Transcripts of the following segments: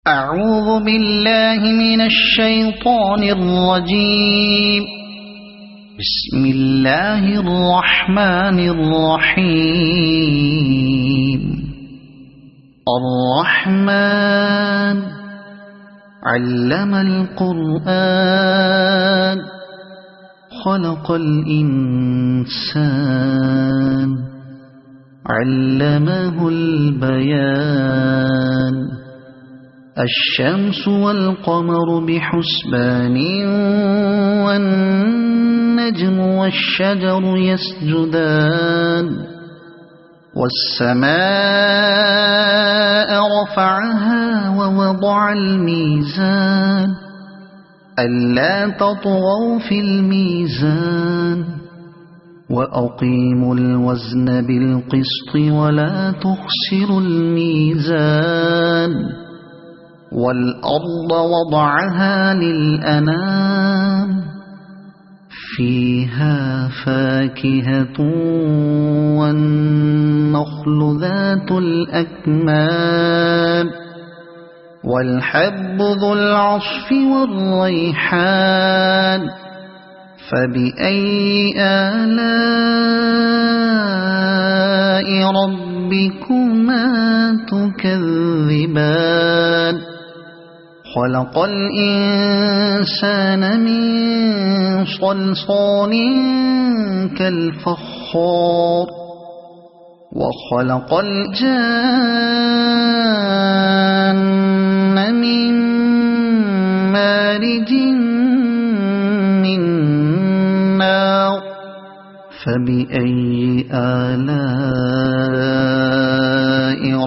أعوذ بالله من الشيطان الرجيم. بسم الله الرحمن الرحيم. الرحمن علم القرآن خلق الإنسان علمه البيان. الشمس والقمر بحسبان والنجم والشجر يسجدان. والسماء رفعها ووضع الميزان ألا تطغوا في الميزان وأقيموا الوزن بالقسط ولا تخسروا الميزان. والأرض وضعها للأنام فيها فاكهة والنخل ذات الأكمام والحب ذو العصف والريحان. فبأي آلاء ربكما تكذبان. خلق الإنسان من صلصال كالفخار وخلق الجان من مارج من نار. فبأي آلاء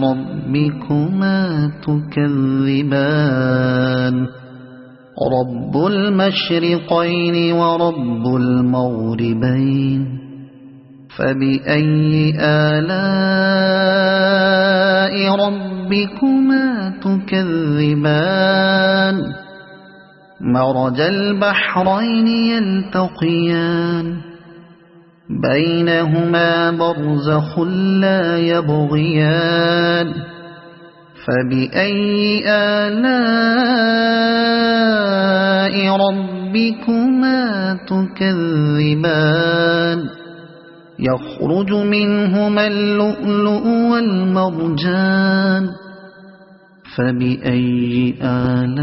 ربكما تكذبان. رب المشرقين ورب المغربين. فبأي آلاء ربكما تكذبان. مرج البحرين يلتقيان بينهما برزخ لا يبغيان. فبأي آلاء ربكما تكذبان. يخرج منهما اللؤلؤ والمرجان. فبأي آلاء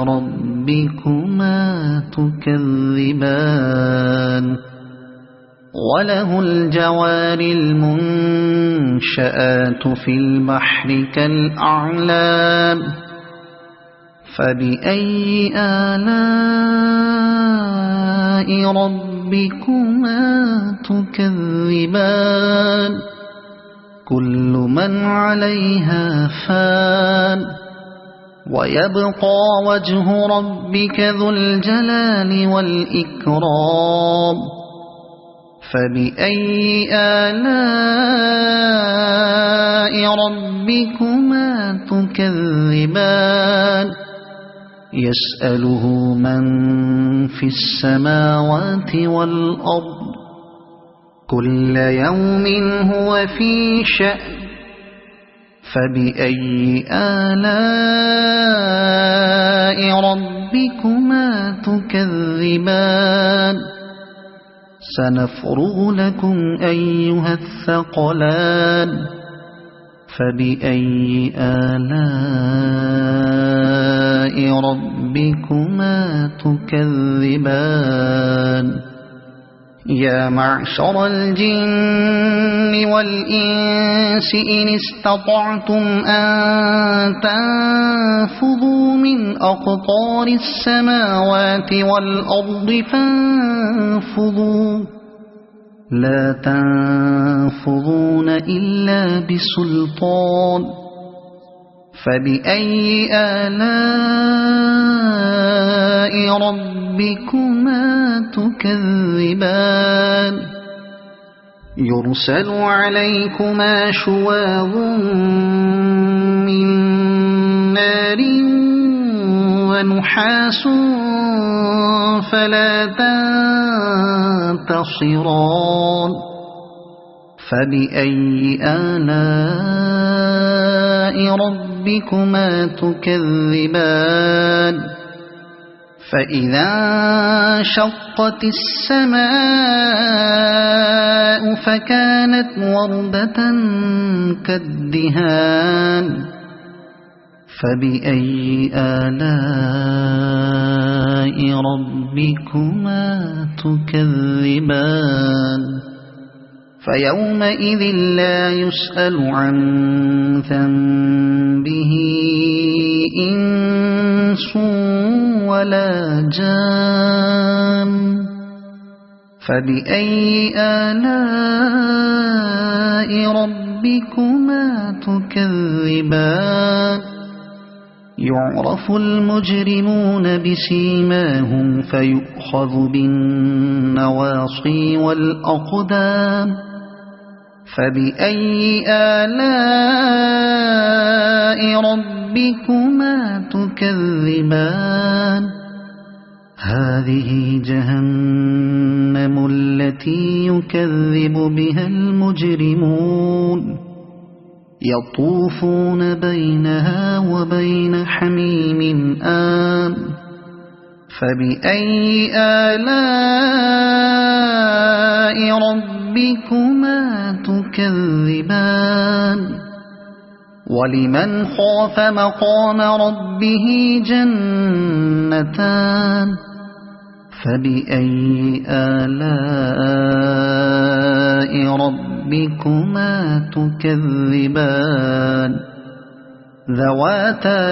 ربكما تكذبان. وله الجوار المنشآت في البحر كالأعلام. فبأي آلاء ربكما تكذبان. كل من عليها فان ويبقى وجه ربك ذو الجلال والإكرام. فبأي آلاء ربكما تكذبان. يسأله من في السماوات والأرض كل يوم هو في شأن. فبأي آلاء ربكما تكذبان. سنفرغ لكم أيها الثقلان. فبأي آلاء ربكما تكذبان. يا معشر الجن والإنس إن استطعتم أن تنفذوا من أقطار السماوات والأرض فانفذوا لا تنفذون إلا بسلطان. فبأي آلاء ربكما تكذبان. يرسل عليكما شواظ من نار ونحاس فلا تنتصران. فبأي آلاء ربكما تكذبان فإذا انشقت السماء فكانت وردة كالدهان فبأي آلاء ربكما تكذبان فيومئذ لا يسأل عن ذنبه إنس ولا جان فبأي آلاء ربكما تكذبان يعرف المجرمون بسيماهم فيؤخذ بالنواصي والأقدام فبأي آلاء ربكما تكذبان هذه جهنم التي يكذب بها المجرمون يطوفون بينها وبين حميم آن فبأي آلاء ربكما تكذبان ولمن خاف مقام ربه جنتان فبأي آلاء ربكما تكذبان ذواتا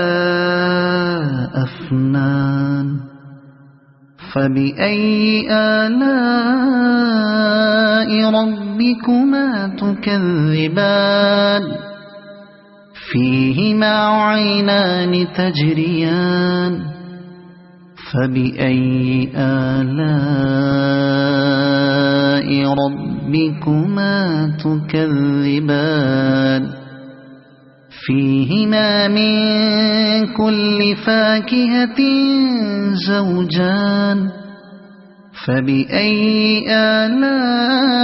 أفنان فبأي آلاء ربكما تكذبان فيهما عينان تجريان فبأي آلاء ربكما تكذبان فيهما من كل فاكهة زوجان فبأي آلاء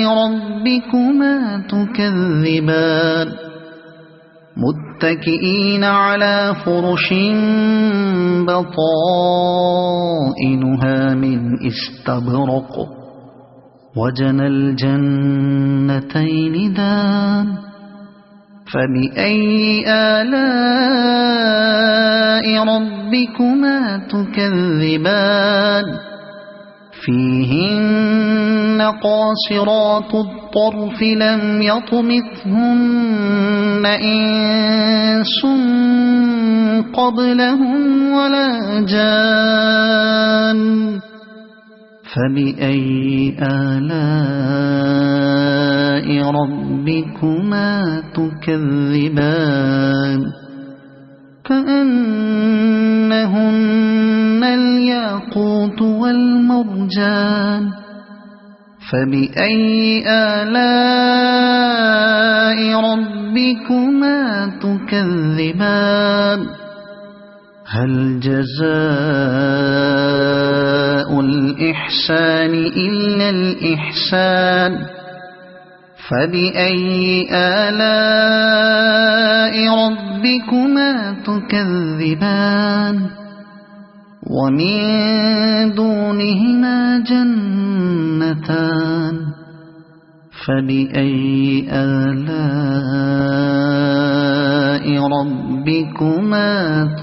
ربكما تكذبان متكئين على فرش بطائنها من استبرق وجنى الجنتين دان فبأي آلاء ربكما تكذبان فيهن قاصرات الطرف لم يطمثهن إنس قبلهم ولا جان فبأي آلاء ربكما تكذبان كأنهن الياقوت والمرجان فبأي آلاء ربكما تكذبان هل جزاء الإحسان إلا الإحسان فبأي آلاء ربكما تكذبان ومن دونهما جنتان فبأي آلاء ربكما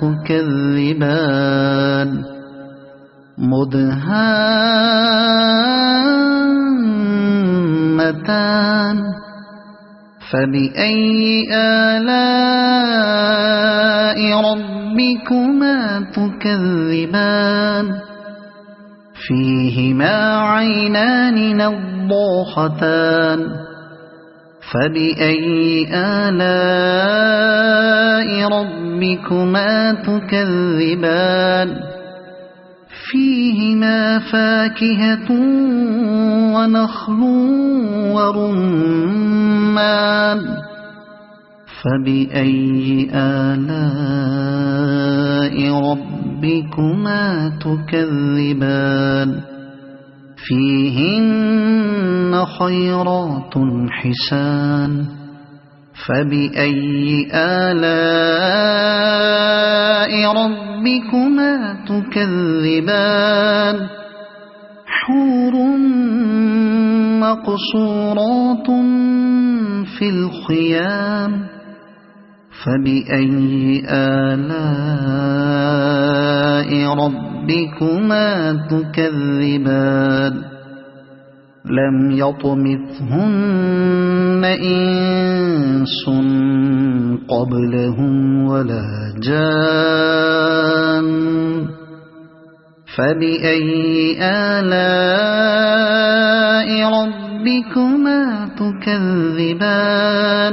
تكذبان مدهامتان فبأي آلاء ربكما تكذبان فيهما عينان نضاختان فبأي آلاء ربكما تكذبان فيهما فاكهة ونخل ورمان فبأي آلاء ربكما تكذبان فيهن خيرات حسان فبأي آلاء ربكما تكذبان حور مقصورات في الخيام فبأي آلاء ربكما تكذبان لم يطمثهن إنس قبلهم ولا جان فبأي آلاء ربكما تكذبان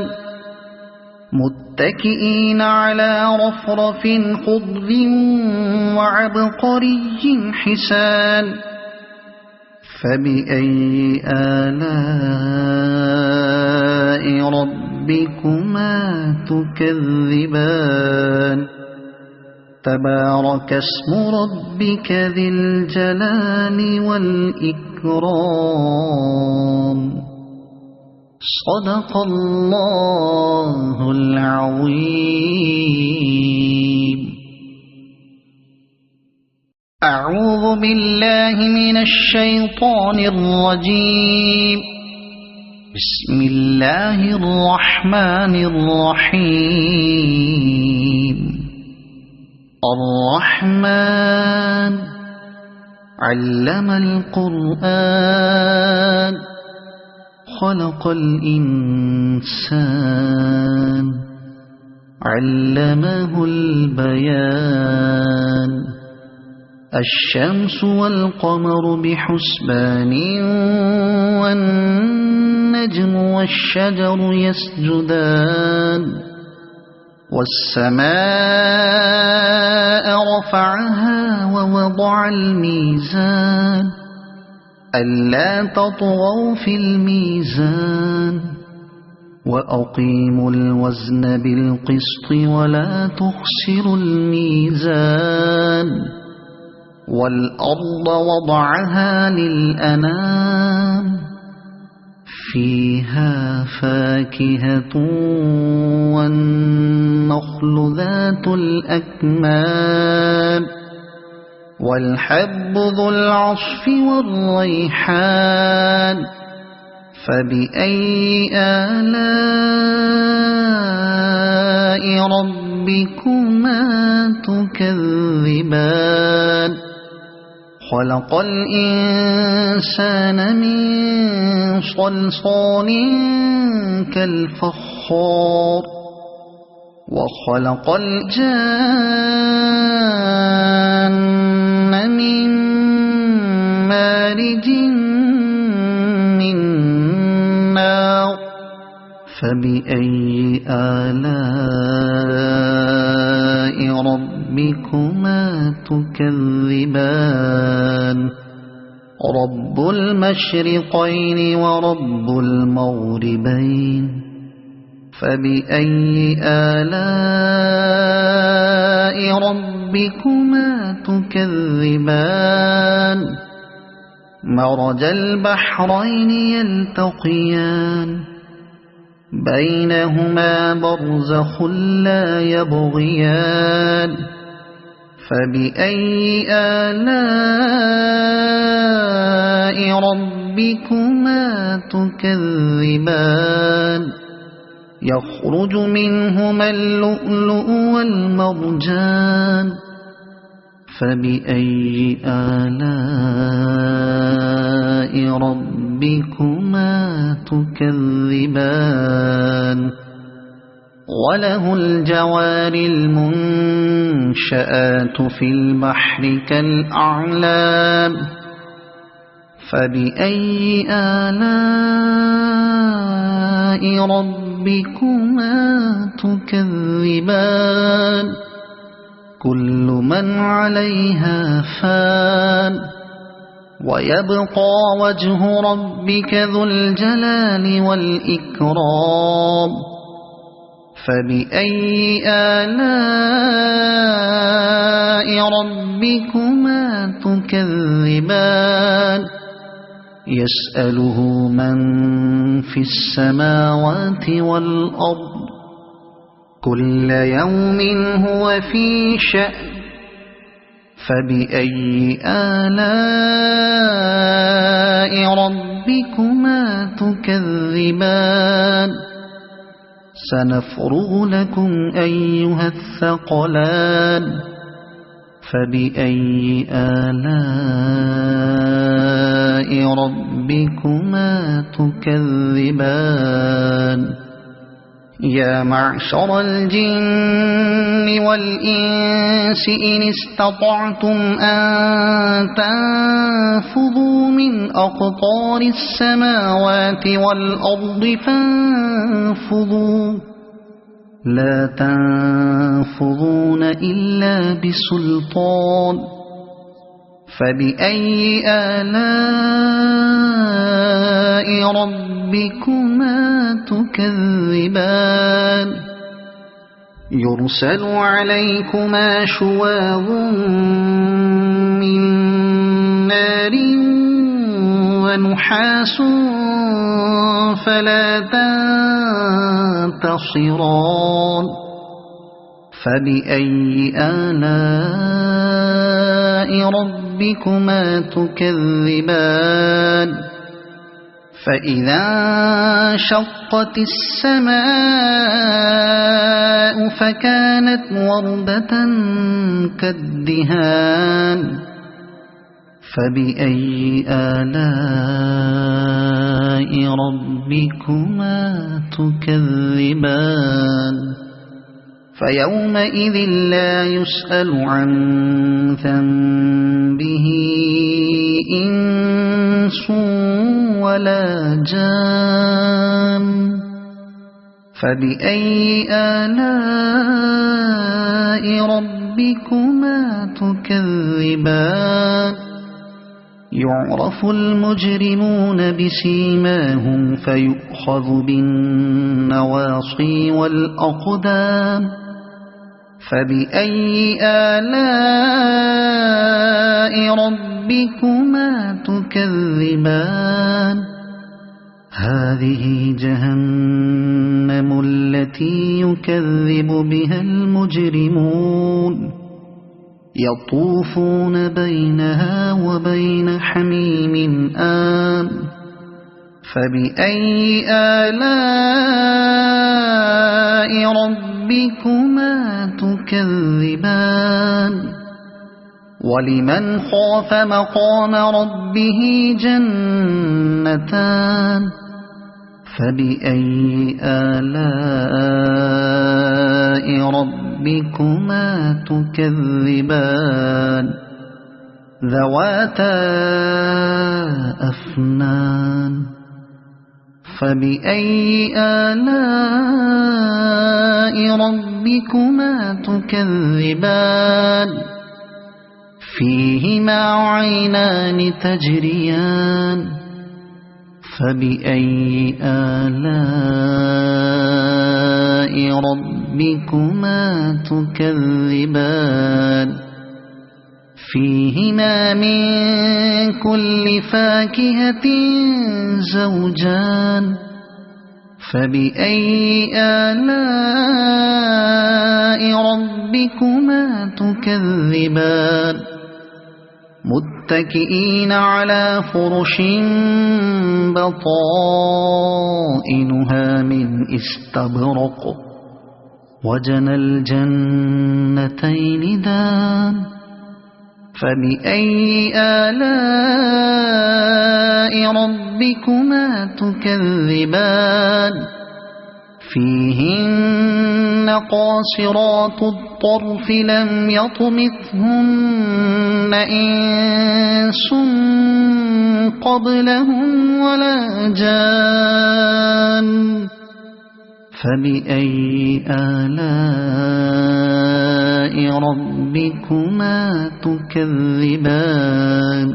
متكئين على رفرف خضر وعبقري حسان فبأي آلاء ربكما تكذبان تبارك اسم ربك ذي الجلال والإكرام صدق الله العظيم. أعوذ بالله من الشيطان الرجيم. بسم الله الرحمن الرحيم. الرحمن علم القرآن خلق الإنسان علمه البيان الشمس والقمر بحسبان والنجم والشجر يسجدان والسماء رفعها ووضع الميزان ألا تطغوا في الميزان وأقيموا الوزن بالقسط ولا تخسروا الميزان والأرض وضعها للأنام فيها فاكهة والنخل ذات الأكمام والحب ذو العصف والريحان فبأي آلاء ربكما تكذبان خلق الإنسان من صلصال كالفخار وخلق الجان من مارج من نار فبأي آلاء ربكما تكذبان رب المشرقين ورب المغربين فبأي آلاء ربكما تكذبان مرج البحرين يلتقيان بينهما برزخ لا يبغيان فبأي آلاء ربكما تكذبان يخرج منهما اللؤلؤ والمرجان فبأي آلاء ربكما تكذبان وله الجوار المنشآت في البحر كالأعلام فبأي آلاء ربكما تكذبان كل من عليها فان ويبقى وجه ربك ذو الجلال والإكرام فبأي آلاء ربكما تكذبان يسأله من في السماوات والأرض كل يوم هو في شأن فبأي آلاء ربكما تكذبان سنفرغ لكم أيها الثقلان فبأي آلاء ربكما تكذبان يا معشر الجن والإنس إن استطعتم أن تنفذوا من أقطار السماوات والأرض فانفذوا لا تنفذون إلا بسلطان فبأي آلاء ربكما تكذبان يرسل عليكما شواظ من نار ونحاس فلا تنتصران فبأي آلاء ربكما تكذبان فإذا انشقت السماء فكانت وردة كالدهان فبأي آلاء ربكما تكذبان فيومئذ لا يسأل عن ذنبه إنس ولا جان فبأي آلاء ربكما تكذبان يعرف المجرمون بسيماهم فيؤخذ بالنواصي والأقدام فبأي آلاء ربكما تكذبان هذه جهنم التي يكذب بها المجرمون يطوفون بينها وبين حميم آن فبأي آلاء ربكما تكذبان ولمن خاف مقام ربه جنتان فبأي آلاء ربكما تكذبان ذواتا أفنان فبأي آلاء ربكما تكذبان فيهما عينان تجريان فبأي آلاء ربكما تكذبان فيهما من كل فاكهة زوجان فبأي آلاء ربكما تكذبان متكئين على فرش بطائنها من استبرق وجنى الجنتين دان فبأي آلاء ربكما تكذبان فيهن قاصرات الطرف لم يطمثهن إنس قبلهم ولا جان فبأي آلاء ربكما تكذبان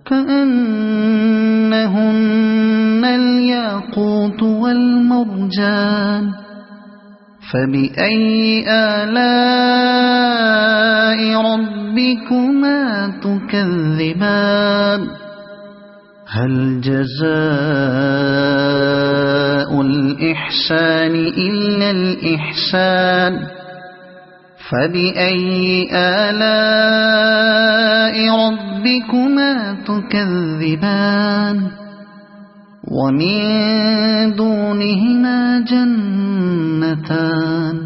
كأنهن الياقوت والمرجان فبأي آلاء ربكما تكذبان هل جزاء الإحسان إلا الإحسان فبأي آلاء ربكما تكذبان ومن دونهما جنتان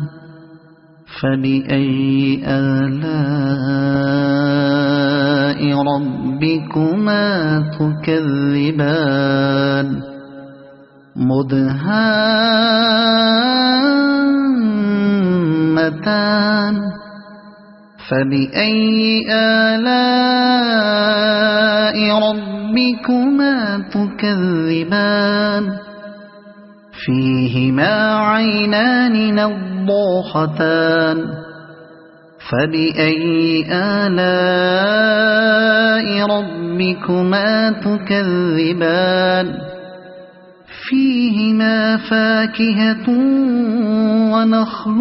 فبأي آلاء ربكما تكذبان مدهامتان فبأي آلاء ربكما تكذبان فيهما عينان نضاختان فبأي آلاء ربكما تكذبان فيهما فاكهة ونخل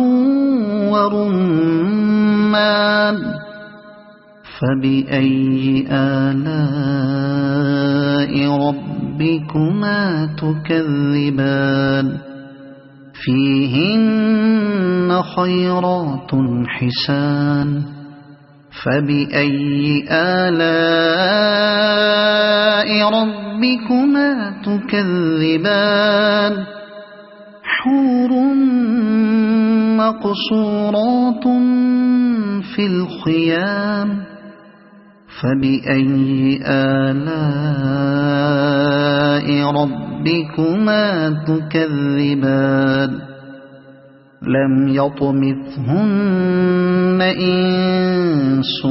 ورمان فبأي آلاء ربكما تكذبان فيهن خيرات حسان فبأي آلاء ربكما تكذبان حور مقصورات في الخيام فبأي آلاء ربكما تكذبان لم يطمثهن إنس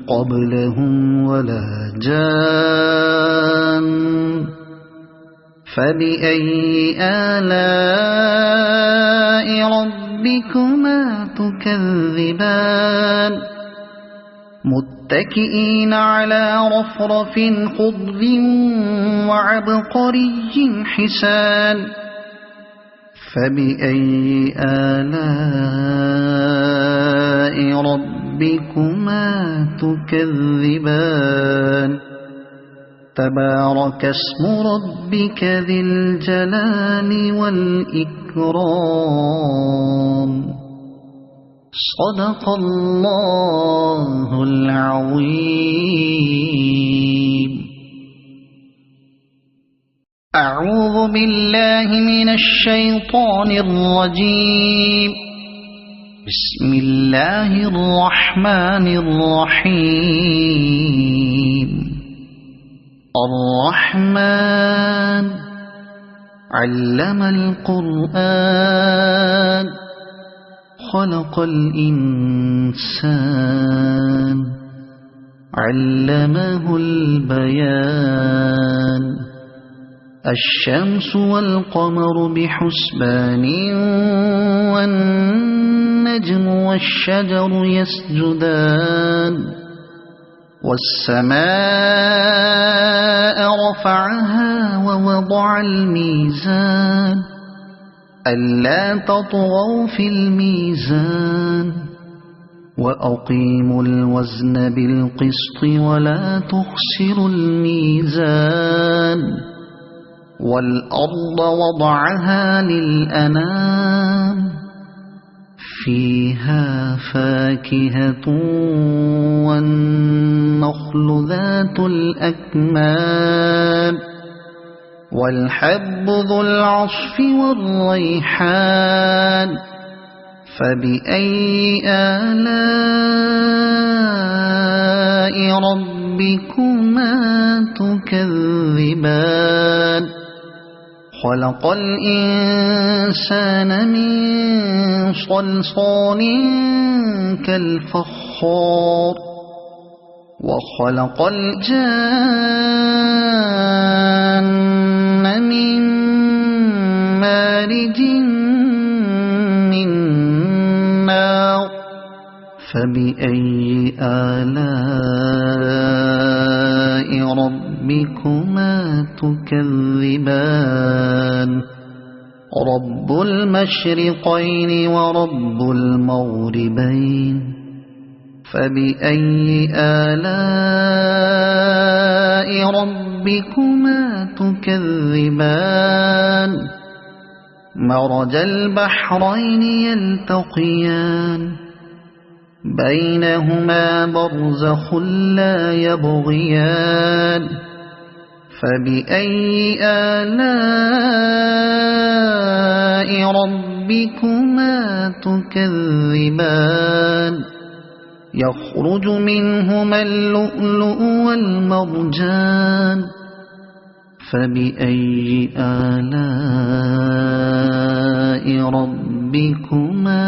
قبلهم ولا جان فبأي آلاء ربكما تكذبان متكئين على رفرف خضر وعبقري حسان فبأي آلاء ربكما تكذبان تبارك اسم ربك ذي الجلال والإكرام صدق الله العظيم. أعوذ بالله من الشيطان الرجيم. بسم الله الرحمن الرحيم. الرحمن علم القرآن خلق الإنسان علمه البيان الشمس والقمر بحسبان والنجم والشجر يسجدان والسماء رفعها ووضع الميزان ألا تطغوا في الميزان وأقيموا الوزن بالقسط ولا تخسروا الميزان والأرض وضعها للأنام فيها فاكهة والنخل ذات الأكمام والحب ذو العصف والريحان فبأي آلاء ربكما تكذبان خلق الإنسان من صلصال كالفخار وخلق الجان من مارج من نار فبأي آلاء ربكما تكذبان رب المشرقين ورب المغربين فبأي آلاء ربكما تكذبان مرج البحرين يلتقيان بينهما برزخ لا يبغيان فبأي آلاء ربكما تكذبان يخرج منهما اللؤلؤ والمرجان فبأي آلاء ربكما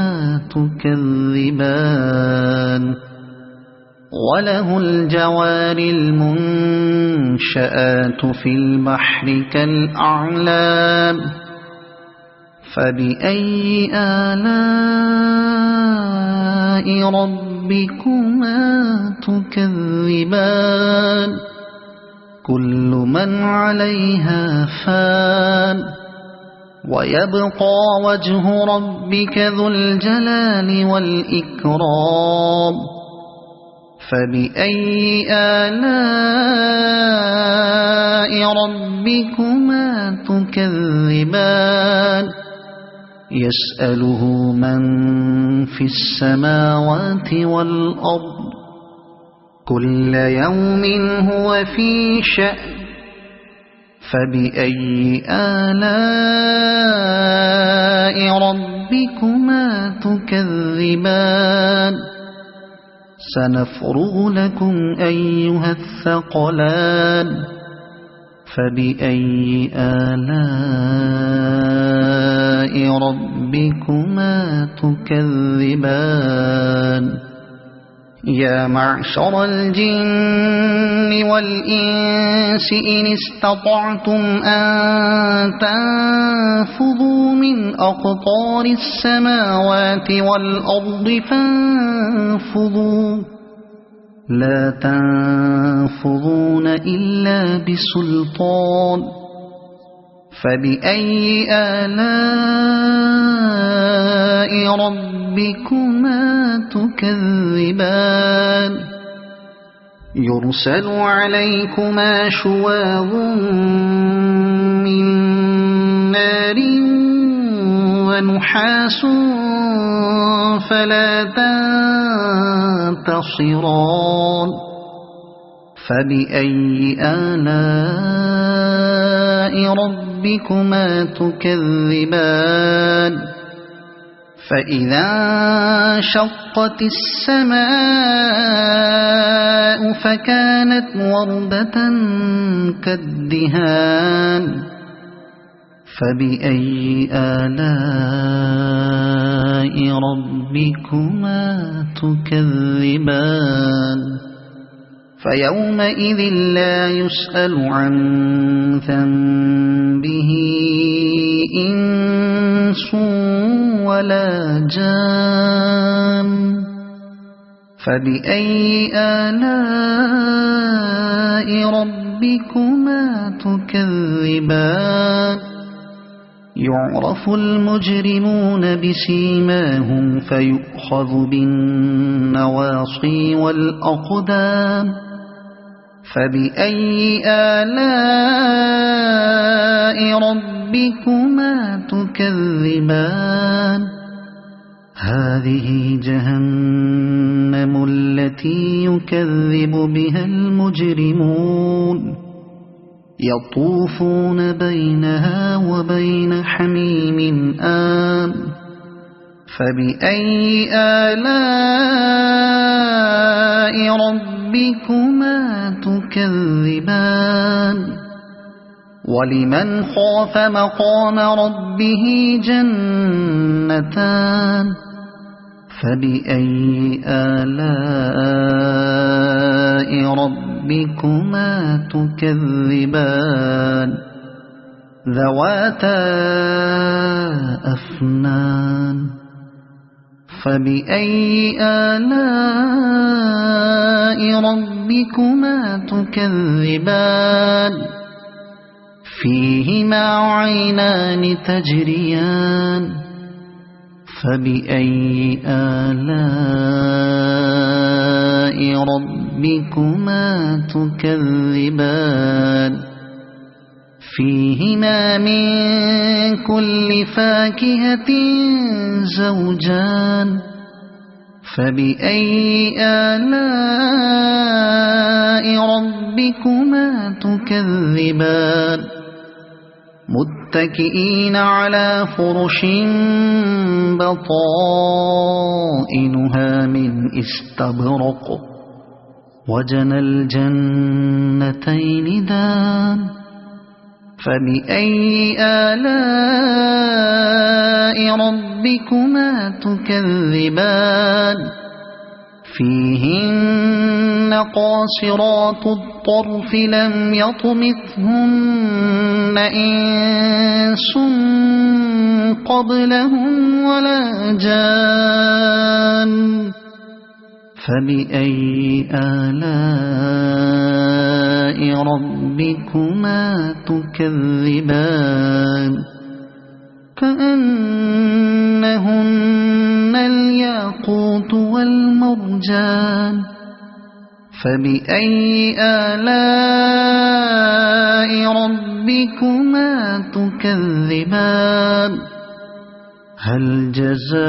تكذبان وله الجوار المنشآت في البحر كالأعلام فبأي آلاء ربكما تكذبان كل من عليها فان ويبقى وجه ربك ذو الجلال والإكرام فبأي آلاء ربكما تكذبان يسأله من في السماوات والأرض كل يوم هو في شأن فبأي آلاء ربكما تكذبان سنفرغ لكم أيها الثقلان فبأي آلاء ربكما تكذبان يا معشر الجن والإنس إن استطعتم أن تنفذوا من أقطار السماوات والأرض فانفذوا لا تنفذون إلا بسلطان فبأي آلاء ربكما تكذبان يرسل عليكما شواظ من نار ونحاس فلا تنتصران فبأي آلاء ربكما تكذبان فإذا انشقت السماء فكانت وردة كالدهان فبأي آلاء ربكما تكذبان فيومئذ لا يسأل عن ذنبه إنس ولا جان فبأي آلاء ربكما تكذبان يعرف المجرمون بسيماهم فيؤخذ بالنواصي والأقدام فبأي آلاء ربكما تكذبان هذه جهنم التي يكذب بها المجرمون يطوفون بينها وبين حميم آن فبأي آلاء ربكما تكذبان ولمن خاف مقام ربه جنتان فبأي آلاء ربكما تكذبان ذواتا أفنان فبأي آلاء ربكما تكذبان فيهما عينان تجريان فبأي آلاء ربكما تكذبان فيهما من كل فاكهة زوجان فبأي آلاء ربكما تكذبان متكئين على فرش بطائنها من استبرق وجنى الجنتين دان فبأي آلاء ربكما تكذبان فيهن قاصرات الطرف لم يطمثهن إنس قبلهم ولا جان فبأي آلاء ربكما تكذبان كأنهن الياقوت والمرجان فبأي آلاء ربكما تكذبان هل جزاء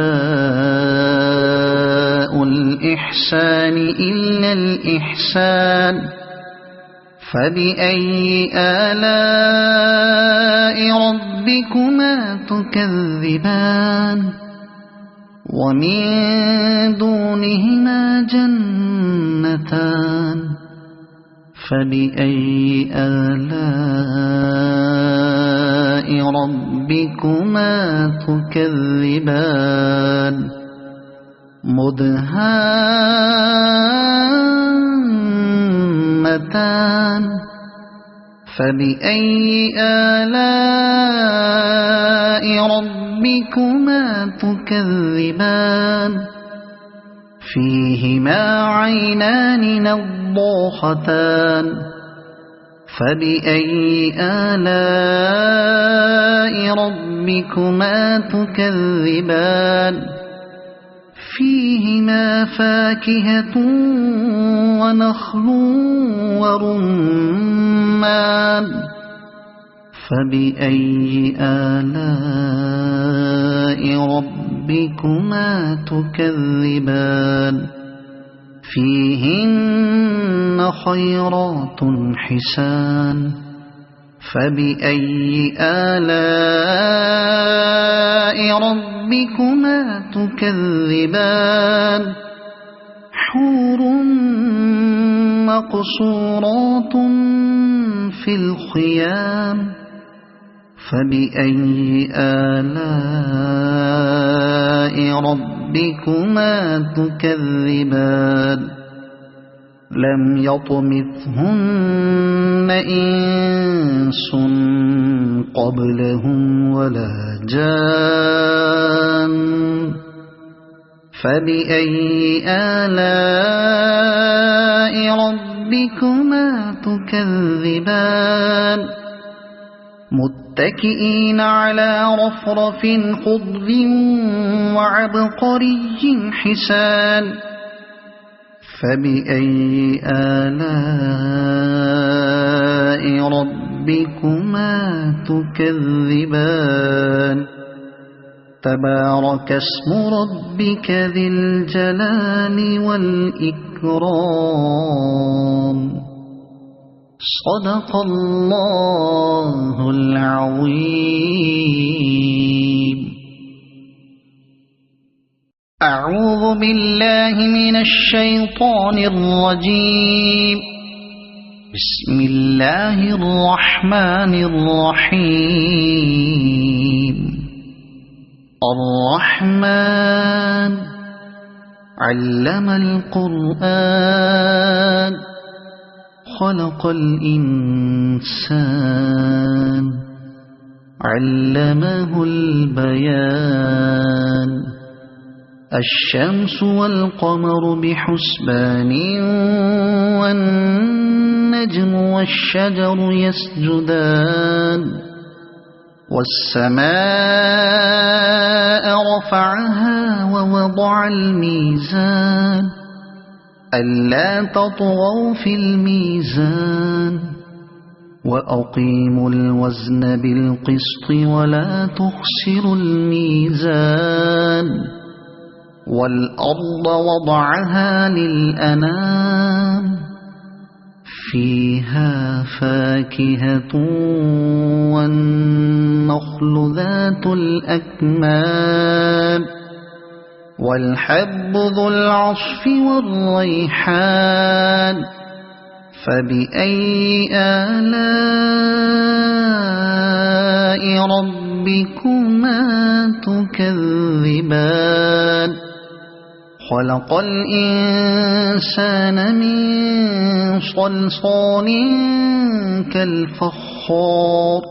الإحسان إلا الإحسان فبأي آلاء ربكما تكذبان ومن دونهما جنتان فبأي آلاء ربكما تكذبان مدهامتان فبأي آلاء ربكما تكذبان فيهما عينان نضاختان فبأي آلاء ربكما تكذبان فيهما فاكهة ونخل ورمان فبأي آلاء ربكما تكذبان فيهن خيرات حسان فبأي آلاء ربكما تكذبان حور مقصورات في الخيام فبأي آلاء ربكما تكذبان لم يطمثهن إنس قبلهم ولا جان فبأي آلاء ربكما تكذبان متكئين على رفرف خضر وعبقري حسان فبأي آلاء ربكما تكذبان تبارك اسم ربك ذي الجلال والإكرام صدق الله العظيم. أعوذ بالله من الشيطان الرجيم. بسم الله الرحمن الرحيم. الرحمن علم القرآن خلق الإنسان علمه البيان الشمس والقمر بحسبان والنجم والشجر يسجدان والسماء رفعها ووضع الميزان ألا تطغوا في الميزان وأقيموا الوزن بالقسط ولا تخسروا الميزان والأرض وضعها للأنام فيها فاكهة والنخل ذات الأكمام والحب ذو العصف والريحان فبأي آلاء ربكما تكذبان خلق الإنسان من صلصال كالفخار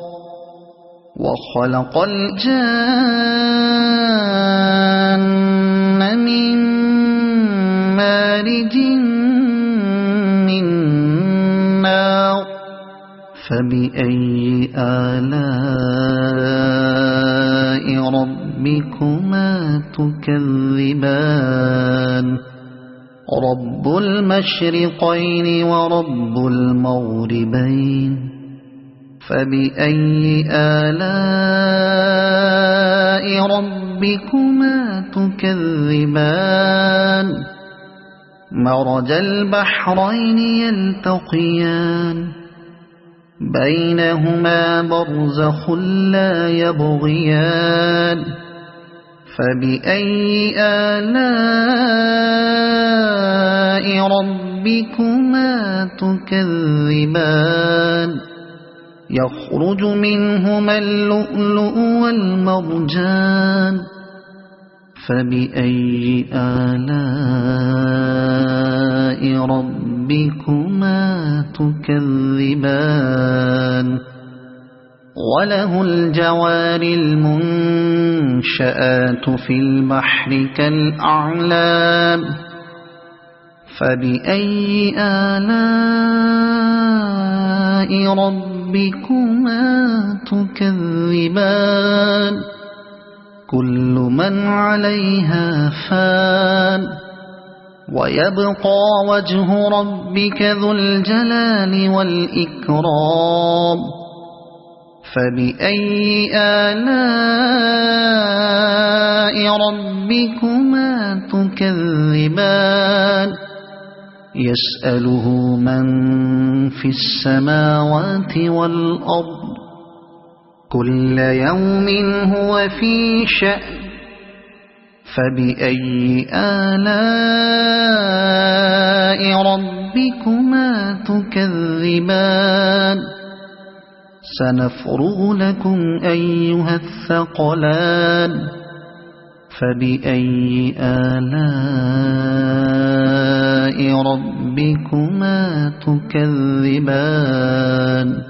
وخلق الجان من مارج من نار فبأي آلاء ربكما تكذبان رب المشرقين ورب المغربين فبأي آلاء ربكما تكذبان مرج البحرين يلتقيان بينهما برزخ لا يبغيان فبأي آلاء ربكما تكذبان يخرج منهما اللؤلؤ والمرجان فبأي آلاء ربكما تكذبان وله الجوار المنشآت في البحر كالأعلام فبأي آلاء ربكما تكذبان كل من عليها فان ويبقى وجه ربك ذو الجلال والإكرام فبأي آلاء ربكما تكذبان يسأله من في السماوات والأرض كل يوم هو في شأن فبأي آلاء ربكما تكذبان سنفرغ لكم أيها الثقلان فبأي آلاء ربكما تكذبان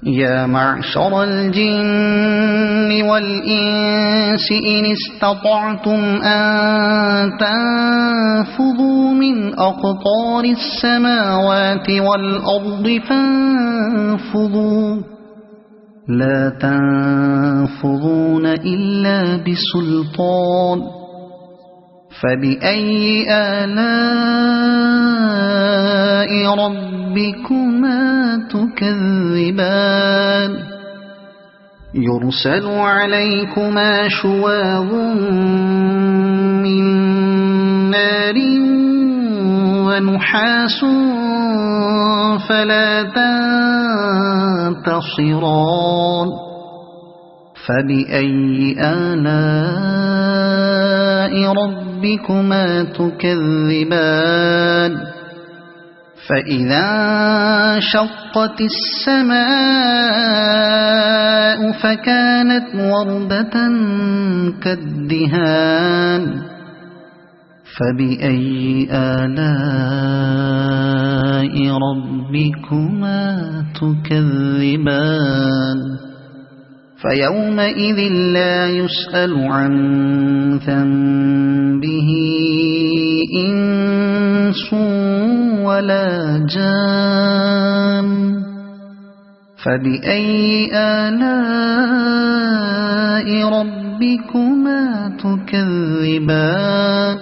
يا معشر الجن والإنس إن استطعتم أن تنفذوا من أقطار السماوات والأرض فانفذوا لا تنفذون إلا بسلطان فبأي آلاء ربكما تكذبان يرسل عليكما شواظ من نار ونحاس فلا تنتصران فبأي آلاء ربكما تكذبان فإذا انشقت السماء فكانت وردة كالدهان فبأي آلاء ربكما تكذبان فيومئذ لا يسأل عن ذنبه إنس ولا جان فبأي آلاء ربكما تكذبان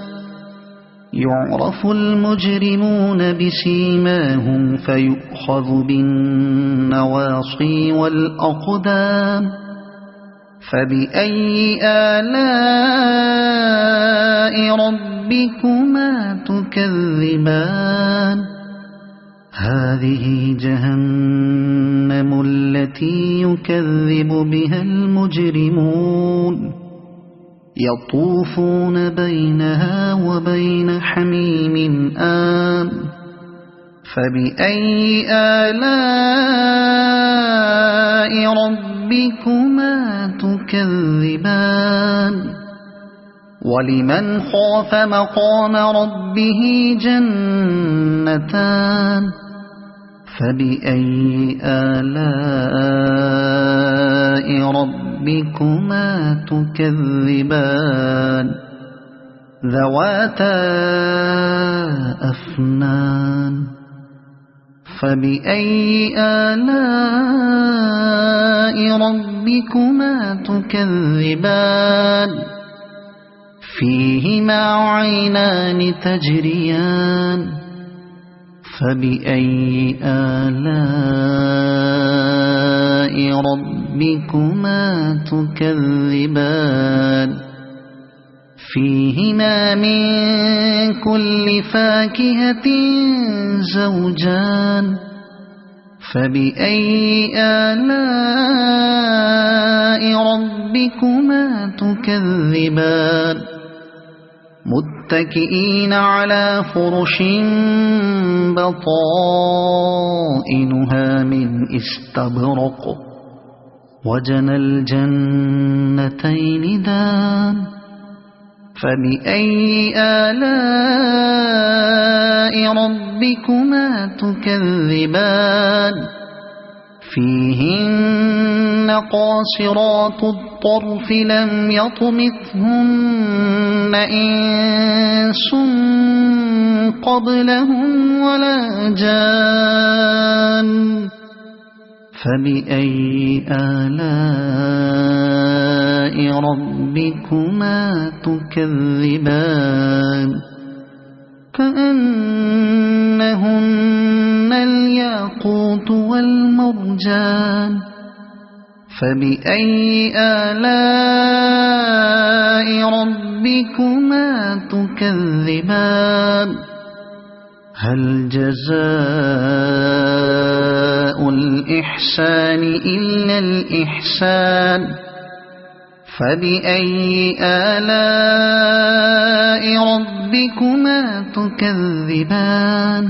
يعرف المجرمون بسيماهم فيؤخذ بالنواصي والأقدام فبأي آلاء ربكما تكذبان هذه جهنم التي يكذب بها المجرمون يطوفون بينها وبين حميم آن فبأي آلاء ربكما تكذبان ولمن خاف مقام ربه جنتان فبأي آلاء ربكما تكذبان ذواتا أفنان فبأي آلاء ربكما تكذبان فيهما عينان تجريان فبأي آلاء ربكما تكذبان فيهما من كل فاكهة زوجان فبأي آلاء ربكما تكذبان متكئين على فرش بطائنها من استبرق وجنى الجنتين دان فبأي آلاء ربكما تكذبان فيهن قاصرات الطرف لم يطمثهن إنس قبلهم ولا جان فبأي آلاء ربكما تكذبان كأنهن الياقوت والمرجان فبأي آلاء ربكما تكذبان هل جزاء الإحسان إلا الإحسان فبأي آلاء ربكما تكذبان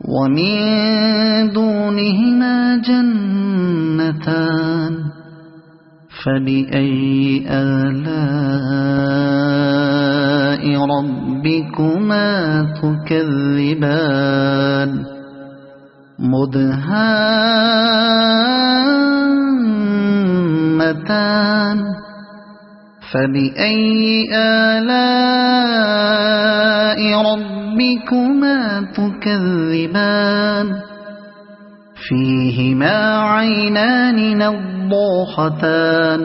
ومن دونهما جنتان فبأي آلاء ربكما تكذبان مدهامتان فبأي آلاء ربكما تكذبان فيهما عينان نضاختان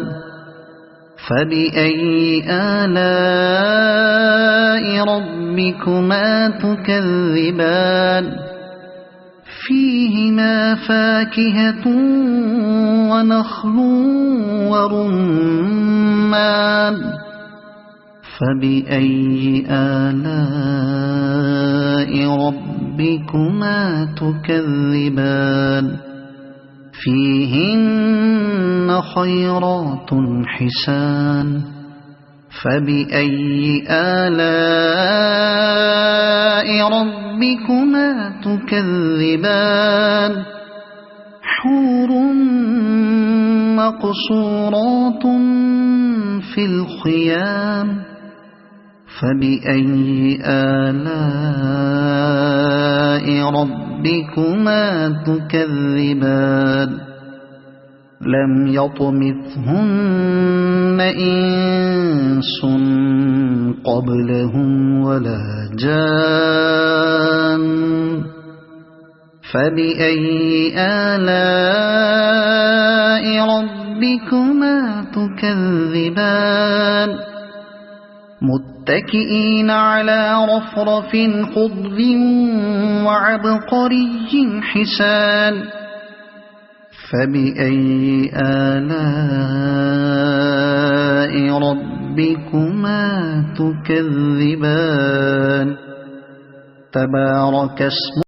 فبأي آلاء ربكما تكذبان فيهما فاكهة ونخل ورمان فبأي آلاء ربكما تكذبان فيهن خيرات حسان فبأي آلاء ربكما تكذبان حور مقصورات في الخيام فبأي آلاء ربكما تكذبان لم يطمثهن إنس قبلهم ولا جان فبأي آلاء ربكما تكذبان متكئين على رفرف خضر وعبقري حسان فبأي آلاء ربكما تكذبان تبارك اسم